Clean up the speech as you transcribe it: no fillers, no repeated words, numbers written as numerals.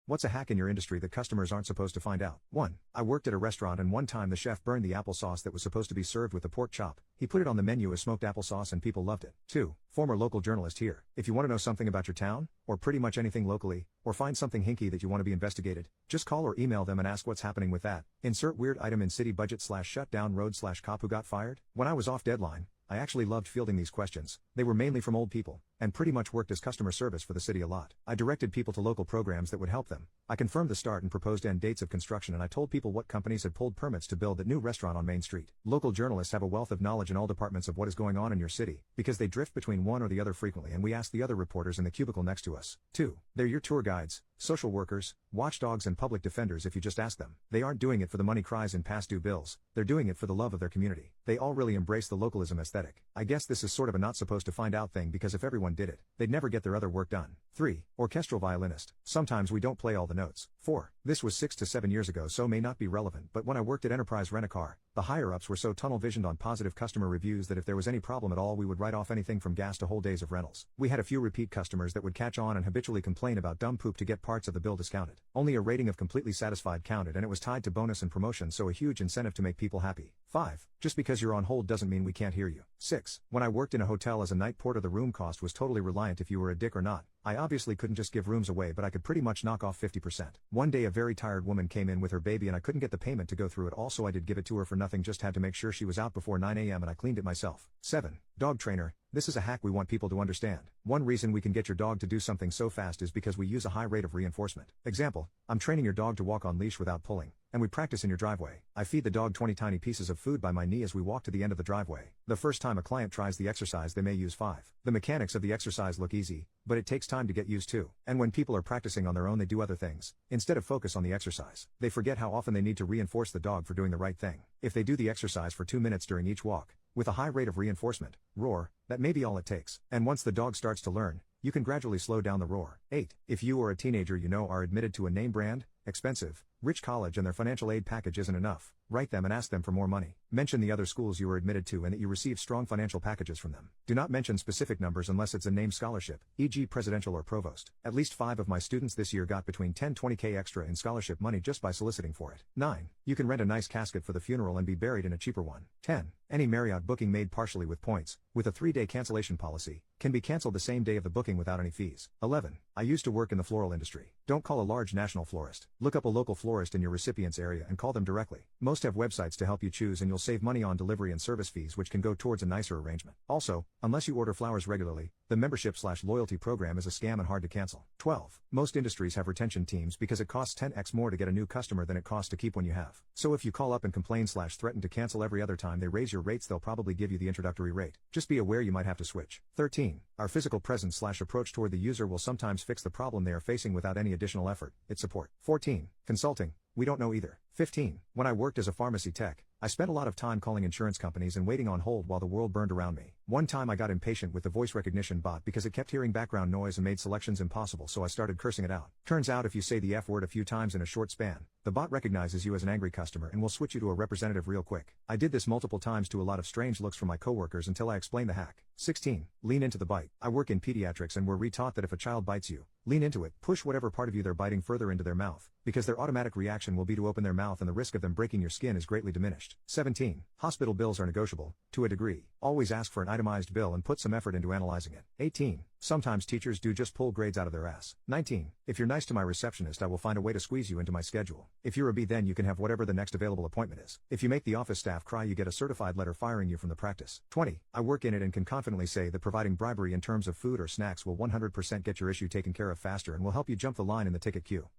What's a hack in your industry that customers aren't supposed to find out? 1. I worked at a restaurant and one time the chef burned the applesauce that was supposed to be served with the pork chop. He put it on the menu as smoked applesauce and people loved it. 2. Former local journalist here. If you want to know something about your town, or pretty much anything locally, or find something hinky that you want to be investigated, just call or email them and ask what's happening with that. Insert weird item in city budget / shut down road / cop who got fired. When I was off deadline, I actually loved fielding these questions. They were mainly from old people, and pretty much worked as customer service for the city a lot. I directed people to local programs that would help them. I confirmed the start and proposed end dates of construction, and I told people what companies had pulled permits to build that new restaurant on Main Street. Local journalists have a wealth of knowledge in all departments of what is going on in your city, because they drift between one or the other frequently, and we ask the other reporters in the cubicle next to us. 2. They're your tour guides, social workers, watchdogs and public defenders if you just ask them. They aren't doing it for the money cries in past due bills, they're doing it for the love of their community. They all really embrace the localism aesthetic. I guess this is sort of a not supposed to find out thing, because if everyone did it, they'd never get their other work done. 3. Orchestral violinist. Sometimes we don't play all the notes. 4. This was 6 to 7 years ago, so may not be relevant, but when I worked at Enterprise Rent-A-Car, the higher-ups were so tunnel-visioned on positive customer reviews that if there was any problem at all we would write off anything from gas to whole days of rentals. We had a few repeat customers that would catch on and habitually complain about dumb poop to get parts of the bill discounted. Only a rating of completely satisfied counted, and it was tied to bonus and promotion, so a huge incentive to make people happy. 5. Just because you're on hold doesn't mean we can't hear you. 6. When I worked in a hotel as a night porter, the room cost was totally reliant if you were a dick or not. I obviously couldn't just give rooms away, but I could pretty much knock off 50%. One day a very tired woman came in with her baby and I couldn't get the payment to go through it all, so I did give it to her for nothing, just had to make sure she was out before 9 a.m. and I cleaned it myself. 7. Dog trainer. This is a hack we want people to understand. One reason we can get your dog to do something so fast is because we use a high rate of reinforcement. Example, I'm training your dog to walk on leash without pulling, and we practice in your driveway. I feed the dog 20 tiny pieces of food by my knee as we walk to the end of the driveway. The first time a client tries the exercise they may use 5. The mechanics of the exercise look easy, but it takes time to get used to. And when people are practicing on their own they do other things, instead of focus on the exercise. They forget how often they need to reinforce the dog for doing the right thing. If they do the exercise for 2 minutes during each walk, with a high rate of reinforcement, roar, that may be all it takes. And once the dog starts to learn, you can gradually slow down the roar. 8. If you or a teenager you know are admitted to a name brand, expensive, rich college and their financial aid package isn't enough, write them and ask them for more money. Mention the other schools you were admitted to and that you receive strong financial packages from them. Do not mention specific numbers unless it's a named scholarship, e.g. presidential or provost. At least 5 of my students this year got between 10-20K extra in scholarship money just by soliciting for it. 9. You can rent a nice casket for the funeral and be buried in a cheaper one. 10. Any Marriott booking made partially with points, with a 3-day cancellation policy, can be cancelled the same day of the booking without any fees. 11. I used to work in the floral industry. Don't call a large national florist. Look up a local florist in your recipient's area and call them directly. Most have websites to help you choose, and you'll save money on delivery and service fees, which can go towards a nicer arrangement. Also, unless you order flowers regularly, the membership/loyalty program is a scam and hard to cancel. 12. Most industries have retention teams because it costs 10x more to get a new customer than it costs to keep one you have. So if you call up and complain/threaten to cancel every other time they raise your rates, they'll probably give you the introductory rate. Just be aware you might have to switch. 13. Our physical presence/approach toward the user will sometimes fix the problem they are facing without any additional effort. It's support. 14. Consulting. We don't know either. 15. When I worked as a pharmacy tech, I spent a lot of time calling insurance companies and waiting on hold while the world burned around me. One time I got impatient with the voice recognition bot because it kept hearing background noise and made selections impossible, so I started cursing it out. Turns out if you say the F word a few times in a short span, the bot recognizes you as an angry customer and will switch you to a representative real quick. I did this multiple times to a lot of strange looks from my coworkers until I explained the hack. 16. Lean into the bite. I work in pediatrics and we're retaught that if a child bites you, lean into it, push whatever part of you they're biting further into their mouth, because their automatic reaction will be to open their mouth and the risk of them breaking your skin is greatly diminished. 17. Hospital bills are negotiable, to a degree. Always ask for an itemized bill and put some effort into analyzing it. 18. Sometimes teachers do just pull grades out of their ass. 19. If you're nice to my receptionist I will find a way to squeeze you into my schedule. If you're a B then you can have whatever the next available appointment is. If you make the office staff cry you get a certified letter firing you from the practice. 20. I work in it and can confidently say that providing bribery in terms of food or snacks will 100% get your issue taken care of faster and will help you jump the line in the ticket queue.